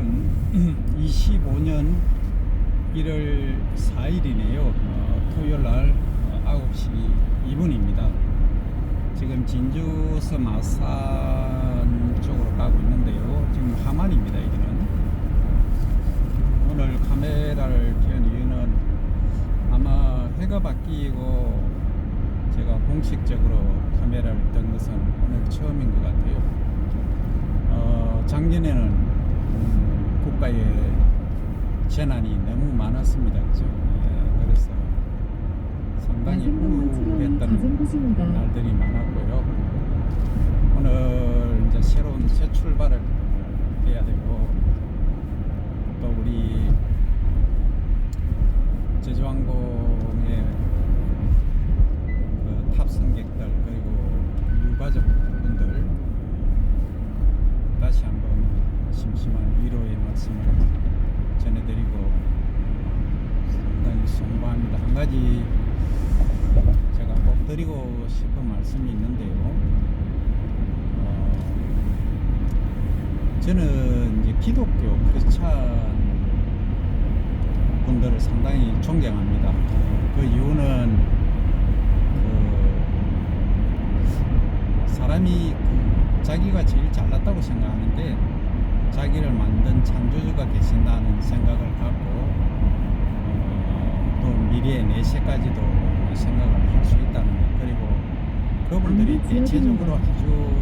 오늘은 25년 1월 4일이네요. 토요일날 9시 2분입니다. 지금 진주서 마산 쪽으로 가고 있는데요. 지금 하만입니다. 여기는. 오늘 카메라를 켠 이유는 아마 해가 바뀌고 제가 공식적으로 카메라를 뜬 것은 오늘 처음인 것 같아요. 작년에는 국가에 재난이 너무 많았습니다. 그죠? 그래서 상당히 우울했던 날들이 많았고요. 오늘 이제 새로운 새 출발을 해야 되고, 또 우리 제주항공의 그 탑승객들 그리고 유가족분들 다시 한번 심심한 위로의 말씀을 전해드리고 상당히 송구합니다. 한 가지 제가 꼭 드리고 싶은 말씀이 있는데요. 저는 이제 기독교 크리스찬 분들을 상당히 존경합니다. 그 이유는 사람이 자기가 제일 잘났다고 생각하는데 자기를 만든 창조주가 계신다는 생각을 갖고 또 미래의 내세까지도 생각을 할 수 있다는 것, 그리고 그분들이 대체적으로 아주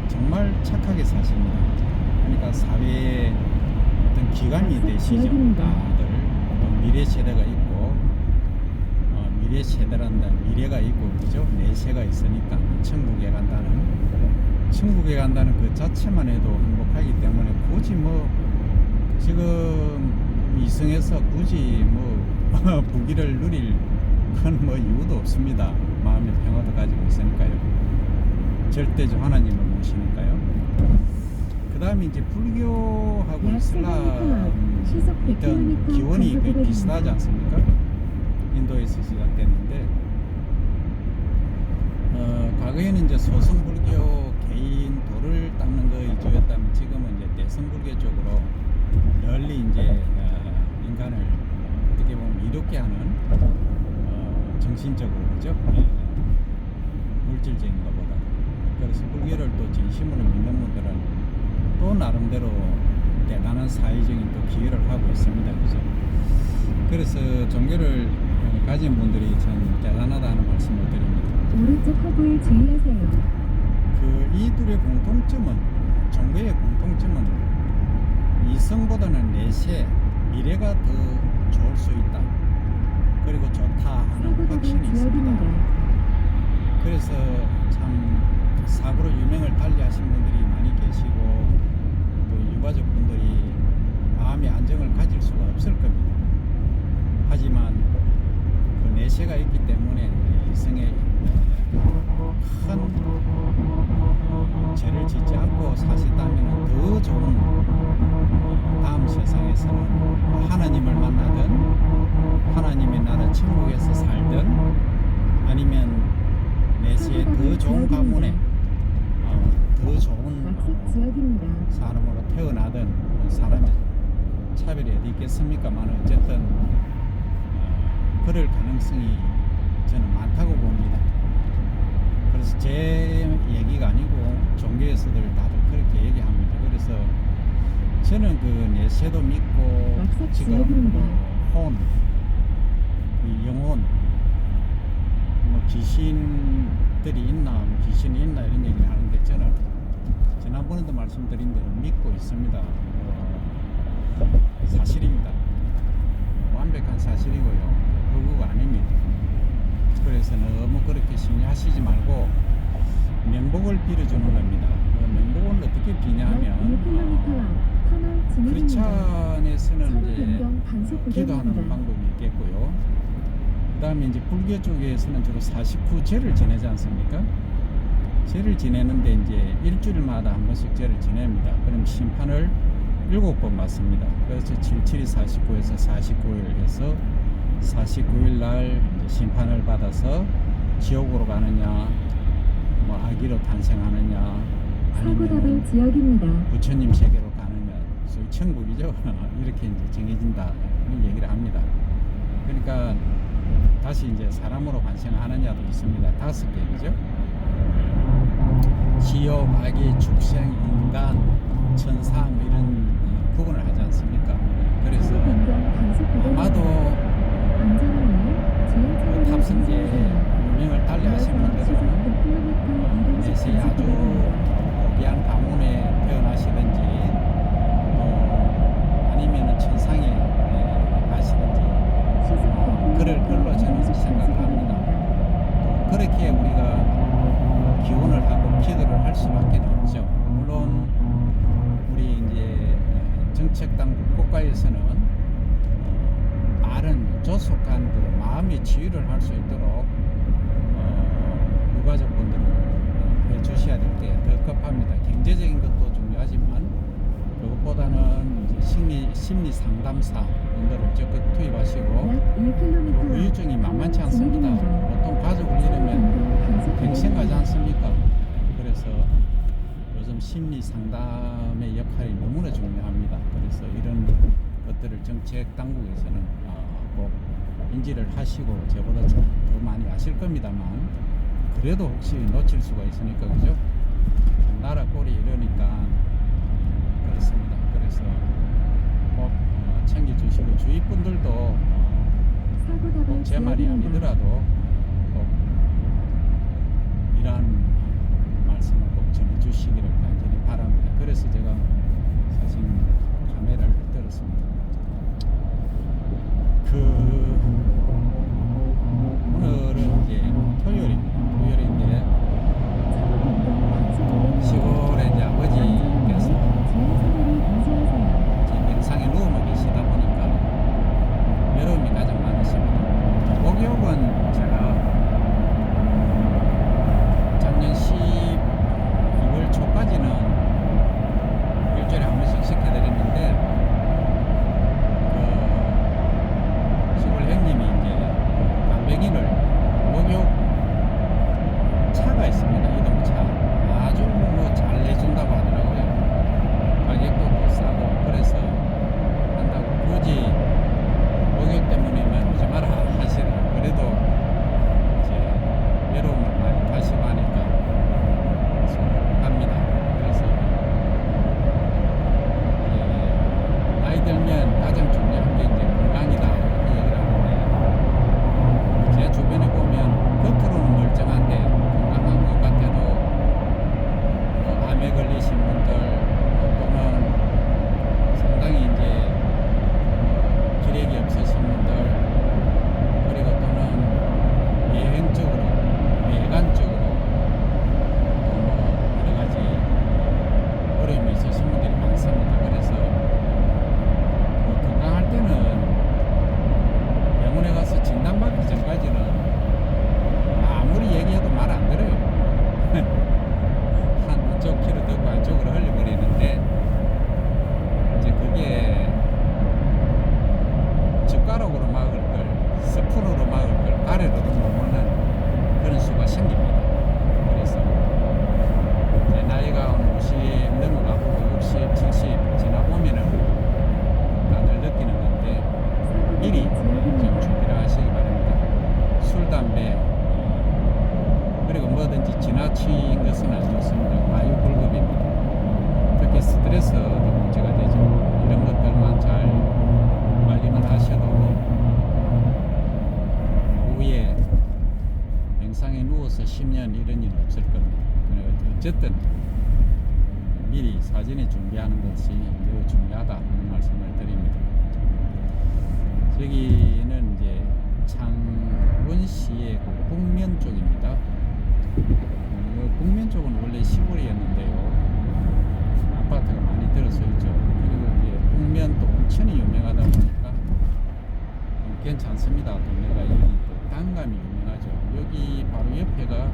정말 착하게 사십니다. 그러니까 사회에 어떤 기관이 되시죠. 다들 미래 세대가 있고 미래 세대란다, 미래가 있고, 그죠? 내세가 있으니까 천국에 간다는 그 자체만 해도 행복하기 때문에 굳이 뭐 지금 이승에서 굳이 뭐 부귀를 누릴 큰 뭐 이유도 없습니다. 마음의 평화도 가지고 있으니까요. 절대적 하나님을 모시니까요. 그 다음에 이제 불교하고 이슬람 어떤 기원이 비슷하지 않습니까? 인도에서 시작됐는데 과거에는 이제 소승불교 개인 도를 닦는 거 위주였다면 지금은 이제 대승불교 쪽으로 널리 이제 인간을 어떻게 보면 이롭게 하는 정신적으로, 그죠? 물질적인 것보다. 그래서 불교를 또 진심으로 믿는 분들은 또 나름대로 대단한 사회적인 또 기여를 하고 있습니다, 그죠? 그래서 종교를 가진 분들이 참 대단하다는 말씀을 드립니다. 오른쪽 허브에 주의하세요. 이 둘의 공통점은, 종교의 공통점은 이성보다는 내세, 미래가 더 좋을 수 있다, 그리고 좋다 하는 확신이 있습니다. 그래서 참 사고로 유명을 달리 하신 분들이 많이 계시고, 또 유가족분들이 마음의 안정을 가질 수가 없을 겁니다. 하지만 그 내세가 있기 때문에 이성에 큰 죄를 짓지 않고 사셨다면 더 좋은 다음 세상에서는 하나님을 만나든 하나님의 나라 천국에서 살든 아니면 내세에 더 좋은 가문에 더 좋은 사람으로 태어나든 사람의 차별이 어디 있겠습니까만 어쨌든 그럴 가능성이 저는 많다고 봅니다. 그래서 제 얘기가 아니고 종교에서들 다들 그렇게 얘기합니다. 그래서 저는 그 내세도 믿고 지금 혼, 그 영혼, 뭐 귀신들이 있나, 뭐 귀신이 있나 이런 얘기를 하는데 저는 지난번에도 말씀드린 대로 믿고 있습니다. 사실입니다. 완벽한 사실이고요. 그거 아닙니다. 그래서 너무 그렇게 심리하시지 말고 명복을 빌어주는 겁니다. 명복은 어떻게 비냐하면 크리스찬에서는 이제 기도하는 방법이 있겠고요. 그 다음에 이제 불교 쪽에서는 주로 49제를 지내지 않습니까? 제를 지내는데 이제 일주일마다 한 번씩 제를 지냅니다. 그럼 심판을 7번 받습니다. 그래서 77이 49에서 49일 해서 49일 날 심판을 받아서 지옥으로 가느냐, 뭐 아기로 탄생하느냐, 사고 다발 아니면 지역입니다. 부처님 세계로 가느냐, 소위 천국이죠. 이렇게 이제 정해진다 이 얘기를 합니다. 그러니까 다시 이제 사람으로 환생하느냐도 있습니다. 5개 그죠? 지옥, 악의, 축생, 인간, 천사 뭐 이런 구분을 하지 않습니까? 그래서 아마도 그 탑승제 유명을 달리 하신 분들은 내세에 아주 고귀한 가문에 태어나시든지 또 아니면은 천상에 가시든지 그럴 걸로 저는 생각을 합니다. 또 그렇게 우리가 기원을 하고 기도를 할 수밖에 없죠. 물론 우리 이제 정책당국 국가에서는 바른 조속한 그 마음의 치유를 할 수 있도록 유가족분들은 해 주셔야 될 게 더 급합니다. 경제적인 것도 중요하지만 그것보다는 이제 심리 상담사 분들을 적극 투입하시고 그 후유증이 만만치 않습니다. 보통 가족을 잃으면 평생 가지 않습니까? 그래서 요즘 심리 상담의 역할이 너무나 중요합니다. 그래서 이런 것들을 정책 당국에서는 꼭 인지를 하시고 저보다 더 많이 아실 겁니다만 그래도 혹시 놓칠 수가 있으니까 그죠? 나라 꼴이 이러니까 그렇습니다. 그래서 꼭 챙겨주시고 주위 분들도 꼭 제 말이 아니더라도 꼭 이러한 말씀을 꼭 전해주시기를 간절히 바랍니다. 그래서 제가 사실 카메라를 들었습니다. 오늘은 이제 토요일입니다. 토요일인데 시골에 이제 아버지께서 지금 병상에 누워 계시다 보니까 외로움이 가장 많으십니다. 목욕은 제가 작년 12월 초까지는 일주일에 한 번씩 시켜드렸는데 시골 형님이 이제 간병인을 목욕 차가 있습니다. 이동차 아주 뭐 잘 내준다고 하더라고요. 가격도 또 싸고 그래서 한다고 굳이 목욕 때문이면 오지 마라 하시더라고요. 그래도 이제 외로움을 많이 타시고 하니까 갑니다. 그래서 나이 들면 가장 중요한 게 이제 건강이다 이렇게 얘기를 하는데 제 주변에 보면 겉으로는 멀쩡한데 건강한 것 같아도 암에 걸리신 분들 또는 상당히 이제 기력이 없으신 분들 그리고 또는 예행적으로 외관적으로 또 여러 가지 어려움이 있으신 분들이 많습니다. 그래서 건강할 때는 병원에 가서 진단받기 전까지는 아무리 얘기해도 말 안 들어요. 한쪽 귀로 듣고 한쪽으로 흘려버리는데 이제 그게 젓가락으로 막을 걸 스푼으로 막을 걸 가래로도 못 먹는 그런 수가 생깁니다. 그래서 이제 나이가 50 넘어가고 60, 70 지나보면은 다들 느끼는 건데 미리 좀 준비를 하시기 바랍니다. 술, 담배 그리고 뭐든지 지나친 것은 안 좋습니다. 과유불급입니다. 특히 스트레스도 문제가 되죠. 이런 것들만 잘 관리만 하셔도 후에 병상에 누워서 10년 이런 일 없을 겁니다. 어쨌든 미리 사전에 준비하는 것이 매우 중요하다는 말씀을 드립니다. 여기는 이제 창원시의 그 북면 쪽입니다. 북면 쪽은 원래 시골이었는데요. 아파트가 많이 들어서 있죠. 그리고 이제 북면 또 온천이 유명하다 보니까 괜찮습니다. 동네가 여기 또 단감이 유명하죠. 여기 바로 옆에가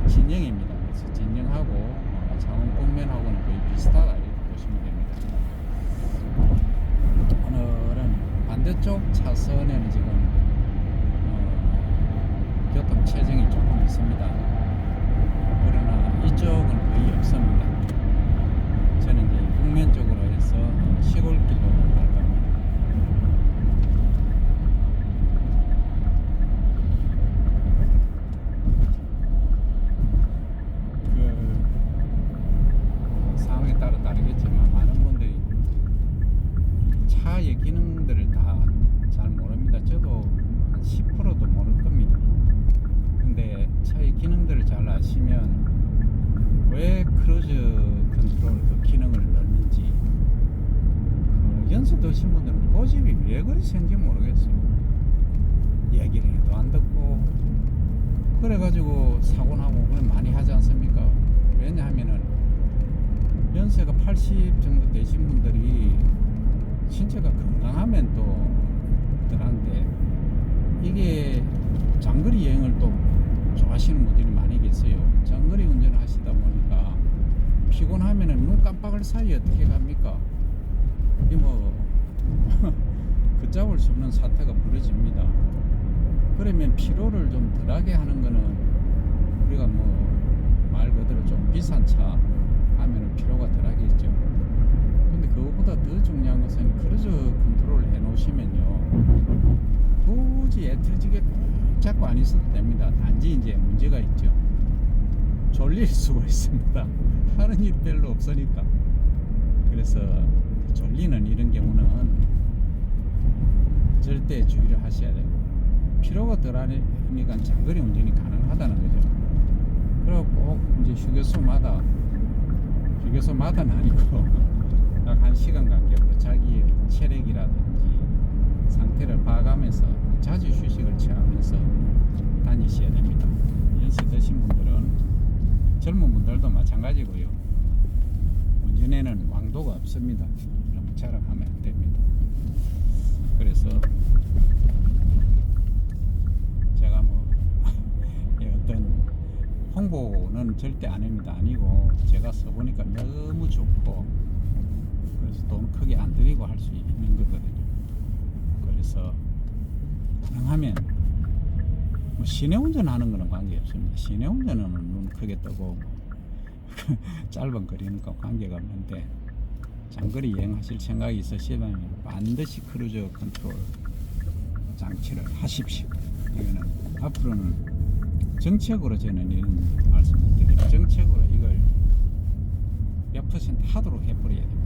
진영입니다. 그래서 진영하고 창원 북면하고는 거의 비슷하다 이렇게 보시면 됩니다. 오늘은 반대쪽 차선에는 지금 교통 체증이 조금 있습니다. 그러나 이쪽은 거의 없습니다. 차의 기능들을 다 잘 모릅니다. 저도 한 10%도 모를 겁니다. 근데 차의 기능들을 잘 아시면 왜 크루즈 컨트롤 그 기능을 넣는지 연세 드신 분들은 고집이 왜 그리 센지 모르겠어요. 얘기를 해도 안 듣고 그래가지고 사고 나고 그걸 많이 하지 않습니까? 왜냐하면은 연세가 80 정도 되신 분들이 신체가 건강하면 또 덜한데 이게 장거리 여행을 또 좋아하시는 분들이 많이 계세요. 장거리 운전을 하시다 보니까 피곤하면은 눈 깜빡할 사이에 어떻게 갑니까? 이 뭐 걷잡을 수 없는 사태가 벌어집니다. 그러면 피로를 좀 덜하게 하는 거는 우리가 뭐 말 그대로 좀 비싼 차 하면은 피로가 덜하겠죠. 근데 그것보다 더 중요한 것은 크루즈 컨트롤을 해 놓으시면요 굳이 애터지게 꼭 잡고 안 있어도 됩니다. 단지 이제 문제가 있죠. 졸릴 수가 있습니다. 하는 일 별로 없으니까. 그래서 졸리는 이런 경우는 절대 주의를 하셔야 되고 피로가 덜하니까 장거리 운전이 가능하다는 거죠. 그리고 꼭 이제 휴게소마다는 아니고 약 1시간 간격으로 자기의 체력이라든지 상태를 봐가면서 자주 휴식을 취하면서 다니셔야 됩니다. 연세 드신 분들은 젊은 분들도 마찬가지고요. 운전에는 왕도가 없습니다. 너무 자랑하면 안 됩니다. 그래서 제가 뭐 어떤 홍보는 절대 안 합니다. 아니고 제가 써보니까 너무 좋고 그래서 돈 크게 안 들이고 할 수 있는 거거든요. 그래서 가능하면 뭐 시내 운전하는 거는 관계없습니다. 시내 운전은 눈 크게 뜨고 짧은 거리니까 관계가 없는데 장거리 여행하실 생각이 있으시면 반드시 크루즈 컨트롤 장치를 하십시오. 이거는 앞으로는 정책으로 저는 이런 말씀을 드립니다. 정책으로 이걸 몇 % 하도록 해버려야 됩니다.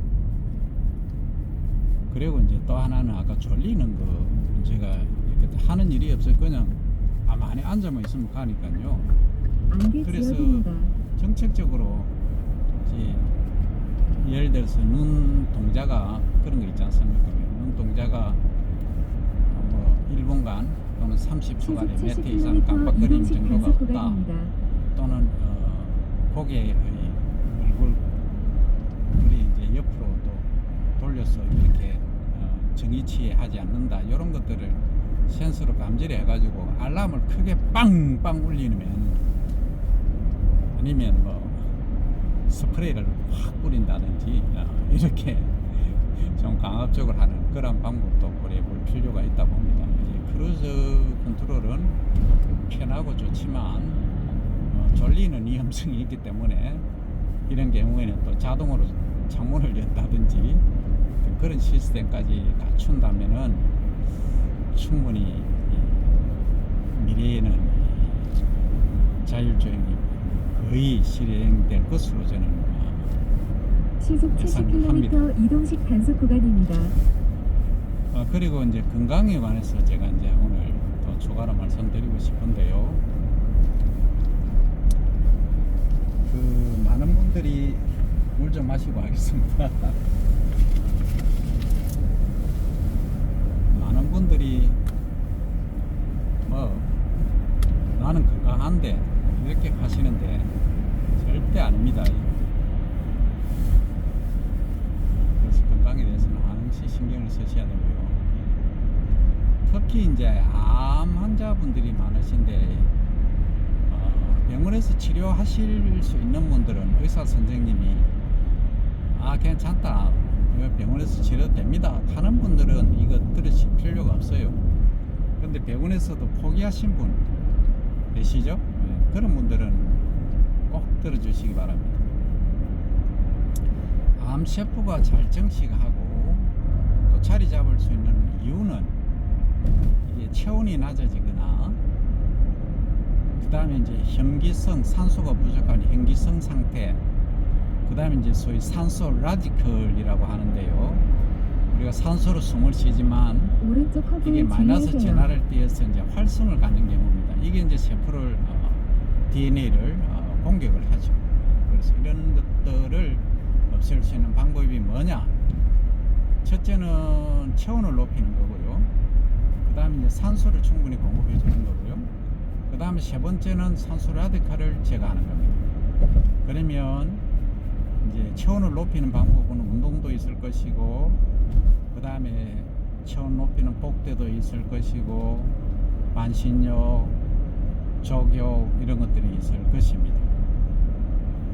그리고 이제 또 하나는 아까 졸리는 거 제가 이렇게 하는 일이 없어요. 그냥 가만히 앉아만 있으면 가니까요. 그래서 정책적으로 이제 예를 들어서 눈동자가 그런 거 있지 않습니까? 눈동자가 뭐 1분간 또는 30초간의 몇 회 이상 깜빡거림 정도가 없다. 또는 고개의 얼굴이 이제 옆으로 또 돌려서 이렇게 정위치에 하지 않는다. 이런 것들을 센서로 감지를 해가지고 알람을 크게 빵빵 울리면 아니면 뭐 스프레이를 확 뿌린다든지 이렇게 좀 강압적으로 하는 그런 방법도 고려해 볼 필요가 있다 봅니다. 크루즈 컨트롤은 편하고 좋지만 졸리는 위험성이 있기 때문에 이런 경우에는 또 자동으로 창문을 연다든지 그런 시스템까지 갖춘다면은 충분히 미래에는 자율주행이 거의 실행될 것으로 저는 시속 70km 이동식 단속 구간입니다. 그리고 이제 건강에 관해서 제가 이제 오늘 더 추가로 말씀드리고 싶은데요. 그 많은 분들이 물 좀 마시고 하겠습니다. 많은 분들이 뭐 나는 건강한데 이렇게 하시는데 절대 아닙니다. 그래서 건강에 대해서는 항시 신경을 쓰셔야 되고요. 특히 이제 암 환자분들이 많으신데 병원에서 치료하실 수 있는 분들은 의사 선생님이 괜찮다, 병원에서 치료됩니다 하는 분들은 이거 들으실 필요가 없어요. 근데 병원에서도 포기하신 분 계시죠? 그런 분들은 꼭 들어주시기 바랍니다. 암 셰프가 잘 정식하고 또 자리 잡을 수 있는 이유는 이게 체온이 낮아지거나 그 다음에 이제 현기성, 산소가 부족한 현기성 상태, 그 다음에 이제 소위 산소 라디컬이라고 하는데요. 우리가 산소로 숨을 쉬지만 오른쪽 허브에 이게 마이너스 주의하세요. 진화를 띄어서 이제 활성을 갖는 경우입니다. 이게 이제 세포를 DNA를 공격을 하죠. 그래서 이런 것들을 없앨 수 있는 방법이 뭐냐? 첫째는 체온을 높이는 거고요. 그 다음에 이제 산소를 충분히 공급해 주는 거고요. 그 다음에 세 번째는 산소 라디칼을 제거하는 겁니다. 그러면 이제 체온을 높이는 방법은 운동도 있을 것이고, 그 다음에 체온 높이는 복대도 있을 것이고, 반신욕, 족욕 이런 것들이 있을 것입니다.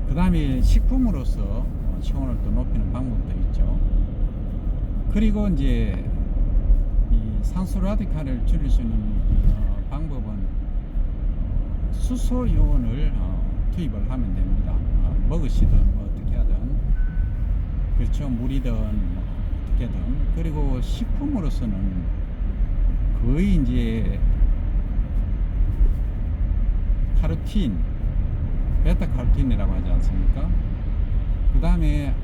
그 다음에 식품으로서 체온을 또 높이는 방법도 있죠. 그리고 이제 이 산소 라디칼을 줄일 수 있는 방법은 수소 요온을 투입을 하면 됩니다. 먹으시든 뭐 어떻게 하든, 그렇죠, 물이든 뭐 어떻게든. 그리고 식품으로서는 거의 이제 카로틴, 베타카로틴이라고 하지 않습니까? 그 다음에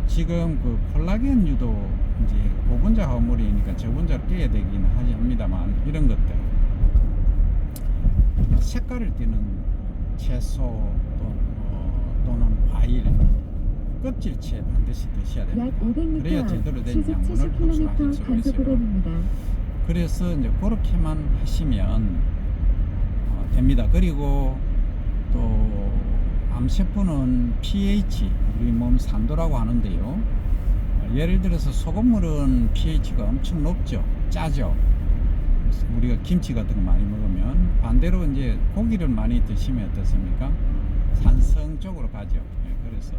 지금 그 콜라겐유도 이제 고분자 화물이니까 저분자로 깨야 되긴 합니다만, 이런 것들, 색깔을 띠는 채소 또는 과일, 껍질채 반드시 드셔야 약 됩니다. 500m 그래야 제대로 된 시속 양분을 흡수하실 70km 수가 단속 있어요. 구간입니다. 그래서 이제 그렇게만 하시면 됩니다. 그리고 또 암세포는 pH, 우리 몸 산도라고 하는데요. 예를 들어서 소금물은 pH가 엄청 높죠. 짜죠. 우리가 김치 같은 거 많이 먹으면. 반대로 이제 고기를 많이 드시면 어떻습니까? 산성 쪽으로 가죠. 그래서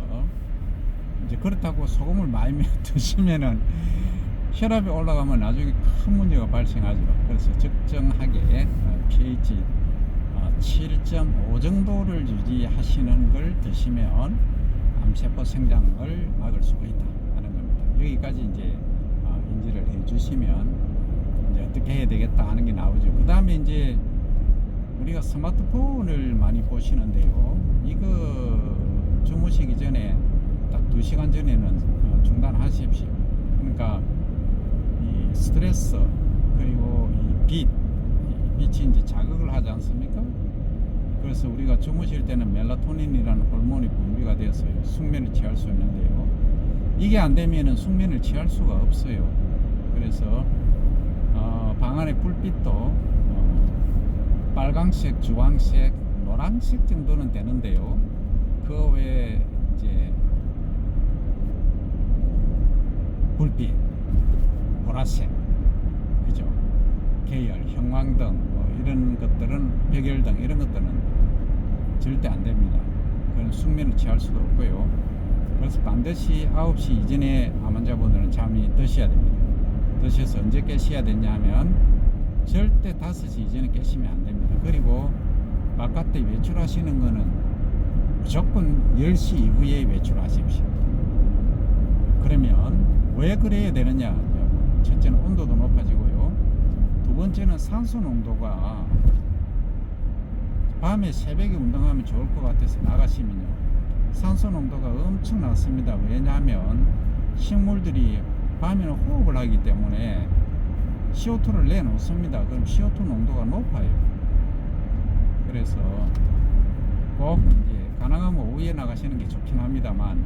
이제 그렇다고 소금을 많이 드시면은 혈압이 올라가면 나중에 큰 문제가 발생하죠. 그래서 적정하게 pH 7.5 정도를 유지하시는 걸 드시면 암세포 생장을 막을 수가 있다 하는 겁니다. 여기까지 이제 인지를 해주시면 이제 어떻게 해야 되겠다 하는 게 나오죠. 그 다음에 이제 우리가 스마트폰을 많이 보시는데요. 이거 주무시기 전에 딱 2시간 전에는 중단하십시오. 그러니까 이 스트레스, 그리고 이 빛이 이제 자극을 하지 않습니까? 그래서 우리가 주무실 때는 멜라토닌이라는 호르몬이 분비가 되어서 숙면을 취할 수 있는데요. 이게 안 되면은 숙면을 취할 수가 없어요. 그래서 방 안의 불빛도 빨강색, 주황색, 노란색 정도는 되는데요. 그 외에 이제 불빛, 보라색, 그죠? 계열, 형광등, 뭐 이런 것들은, 백열등 이런 것들은 절대 안 됩니다. 그건 숙면을 취할 수가 없고요. 그래서 반드시 9시 이전에 암 환자분들은 잠이 드셔야 됩니다. 드셔서 언제 깨셔야 되냐 하면 절대 5시 이전에 깨시면 안 됩니다. 그리고 바깥에 외출하시는 거는 무조건 10시 이후에 외출하십시오. 그러면 왜 그래야 되느냐? 첫째는 온도도 높아지고요. 두 번째는 산소 농도가 밤에 새벽에 운동하면 좋을 것 같아서 나가시면요, 산소 농도가 엄청 낮습니다. 왜냐하면 식물들이 밤에는 호흡을 하기 때문에 CO2를 내놓습니다. 그럼 CO2 농도가 높아요. 그래서 꼭 이제 가능하면 오후에 나가시는 게 좋긴 합니다만,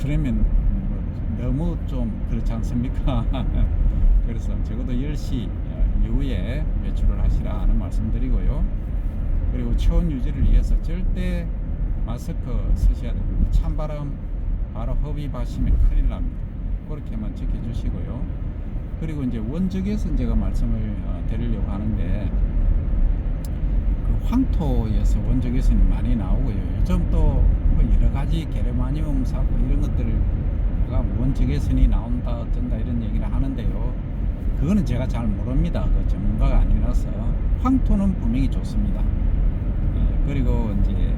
그러면 너무 좀 그렇지 않습니까? 그래서 적어도 10시 이후에 외출을 하시라 하는 말씀드리고요. 그리고 체온 유지를 위해서 절대 마스크 쓰셔야 됩니다. 찬바람 바로 흡입하시면 큰일 납니다. 그렇게만 지켜주시고요. 그리고 이제 원적외선 제가 말씀을 드리려고 하는데, 그 황토에서 원적외선이 많이 나오고요. 요즘 또 뭐 여러 가지 게르마늄 사고 이런 것들가 원적외선이 나온다 어쩐다 이런 얘기를 하는데요. 그거는 제가 잘 모릅니다. 그 전문가가 아니라서. 황토는 분명히 좋습니다. 그리고 이제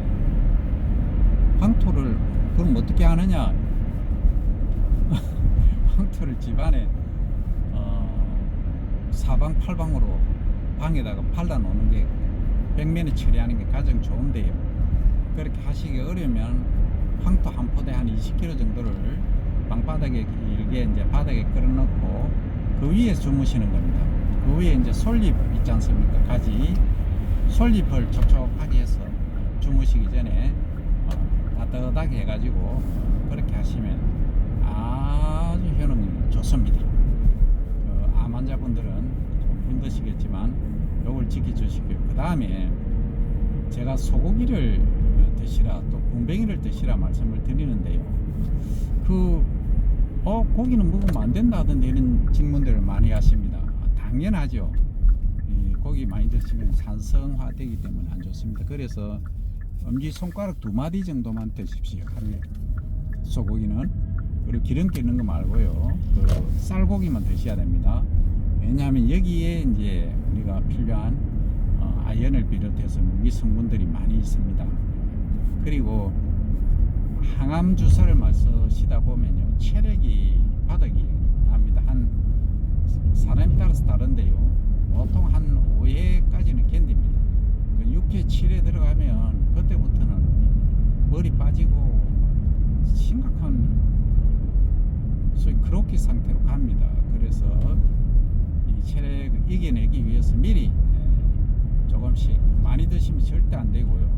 황토를 그럼 어떻게 하느냐? 황토를 집안에 사방팔방으로 방에다가 발라 놓는 게, 벽면에 처리하는 게 가장 좋은데요. 그렇게 하시기 어려우면 황토 한 포대 한 20kg 정도를 방바닥에 길게 이제 바닥에 끌어놓고 그 위에 주무시는 겁니다. 그 위에 이제 솔잎 있지 않습니까? 가지 솔잎을 촉촉하게 해서 주무시기 전에 따뜻하게 해가지고 그렇게 하시면 아주 효능이 좋습니다. 암 환자분들은 좀 힘드시겠지만 요걸 지켜주시고요. 그 다음에 제가 소고기를 드시라 또 군뱅이를 드시라 말씀을 드리는데요. 고기는 먹으면 안 된다 하던데 이런 질문들을 많이 하십니다. 당연하죠. 고기 많이 드시면 산성화되기 때문에 안 좋습니다. 그래서 엄지손가락 2마디 정도만 드십시오. 하루에 소고기는. 그리고 기름기 있는 거 말고요. 쌀고기만 드셔야 됩니다. 왜냐하면 여기에 이제 우리가 필요한 아연을 비롯해서 무기 성분들이 많이 있습니다. 그리고 항암 주사를 맞으시다 보면요, 체력이 바닥이 납니다. 한 사람에 따라서 다른데요, 보통 한 5회까지는 견딥니다. 6회 7회 들어가면 그때부터는 머리 빠지고 심각한 소위 크로키 상태로 갑니다. 그래서 이 체력을 이겨내기 위해서 미리 조금씩 많이 드시면 절대 안 되고요.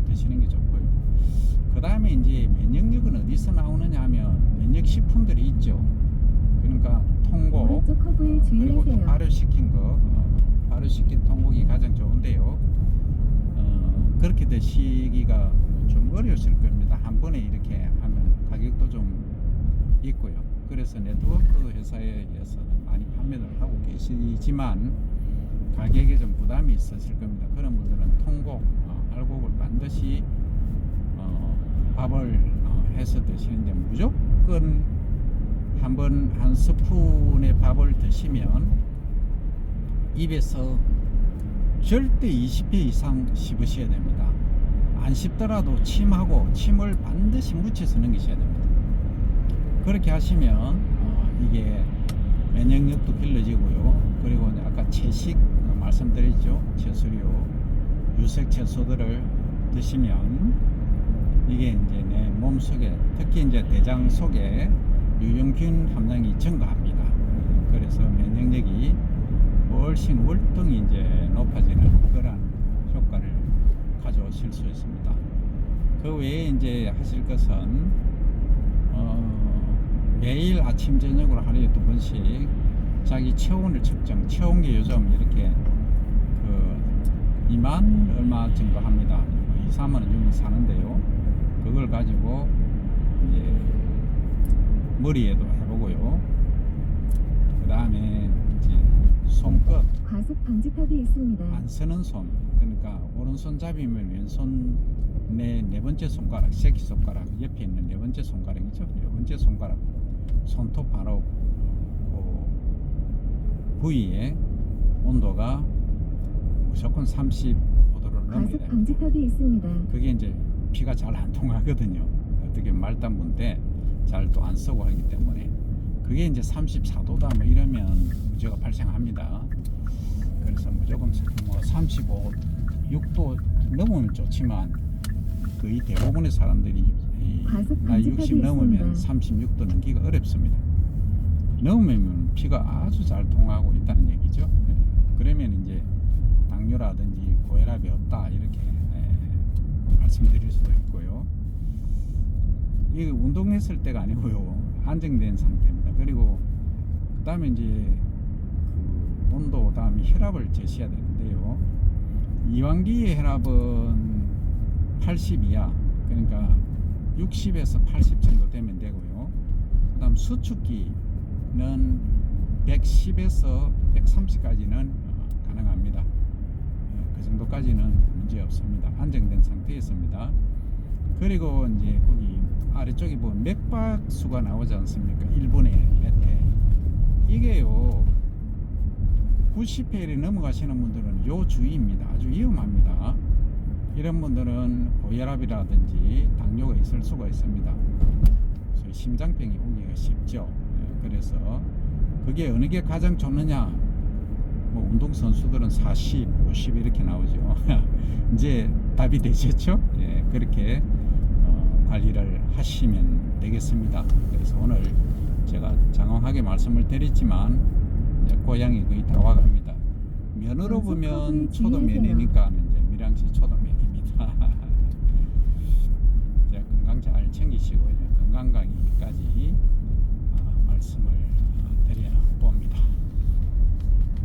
드시는 게 좋고요. 그 다음에 이제 면역력은 어디서 나오느냐 하면 면역식품들이 있죠. 그러니까 통곡, 오른쪽 커브에 그리고 또 주의하세요. 발효시킨 통곡이 가장 좋은데요. 그렇게 드시기가 좀 어려우실 겁니다. 한 번에 이렇게 하면 가격도 좀 있고요. 그래서 네트워크 회사에서는 많이 판매를 하고 계시지만 가격에 좀 부담이 있으실 겁니다. 그런 분들은 통곡, 알곡을 반드시 밥을 해서 드시는데 무조건 한 스푼의 밥을 드시면 입에서 절대 20회 이상 씹으셔야 됩니다. 안 씹더라도 침을 반드시 묻혀서 넘기셔야 됩니다. 그렇게 하시면 이게 면역력도 길러지고요. 그리고 이제 아까 채식 말씀드렸죠. 채소류, 유색 채소들을 드시면 이게 이제 내 몸 속에, 특히 이제 대장 속에 유용균 함량이 증가합니다. 그래서 면역력이 훨씬 월등히 이제 높아지는 그러한 효과를 가져오실 수 있습니다. 그 외에 이제 하실 것은 매일 아침 저녁으로 하루에 2번씩 자기 체온을 체온계 요즘 이렇게 2만 얼마 정도 합니다. 2, 3만 원 정도 사는데요. 그걸 가지고 이제 머리에도 해보고요. 그 다음에 이제 손끝, 과속 방지턱이 있습니다. 안 쓰는 손, 그러니까 오른손 잡이면 왼손 네 번째 손가락, 새끼손가락 옆에 있는 네 번째 손가락이죠. 네 번째 손가락 손톱 바로 부위에 온도가 무조건 35도를 넘어야 과속 됩니다. 방지턱이 있습니다. 그게 이제 피가 잘 안 통하거든요. 어떻게 말단부인데 잘 또 안 쓰고 하기 때문에 그게 이제 34도다 뭐 이러면 문제가 발생합니다. 그래서 무조건 뭐 35, 6도 넘으면 좋지만 거의 대부분의 사람들이 나이 60 넘으면 36도 넘기가 어렵습니다. 넘으면 피가 아주 잘 통하고 있다는 얘기죠. 그러면 이제 당뇨라든지 고혈압이 없다 이렇게 말씀드릴 수도 있고요. 이게 운동했을 때가 아니고요, 안정된 상태입니다. 그리고 그 다음에 이제 그 온도, 다음에 혈압을 재셔야 되는데요. 이완기의 혈압은 80 이하, 그러니까 60에서 80 정도 되면 되고요. 그 다음 수축기는 110에서 130까지는 가능합니다. 그 정도까지는 문제 없습니다. 안정된 상태에 있습니다. 그리고 이제 거기 아래쪽에 보면 맥박수가 나오지 않습니까? 1분에 몇 회. 이게요, 90회를 넘어가시는 분들은 요 주의입니다. 아주 위험합니다. 이런 분들은 고혈압이라든지 당뇨가 있을 수가 있습니다. 그래서 심장병이 오기가 쉽죠. 그래서 그게 어느 게 가장 좋느냐? 뭐 운동선수들은 40, 50 이렇게 나오죠. 이제 답이 되셨죠? 예, 그렇게 관리를 하시면 되겠습니다. 그래서 오늘 제가 장황하게 말씀을 드렸지만 이제 고향이 거의 다 와갑니다. 면으로 보면 초도 면이니까 이제 밀양시 초도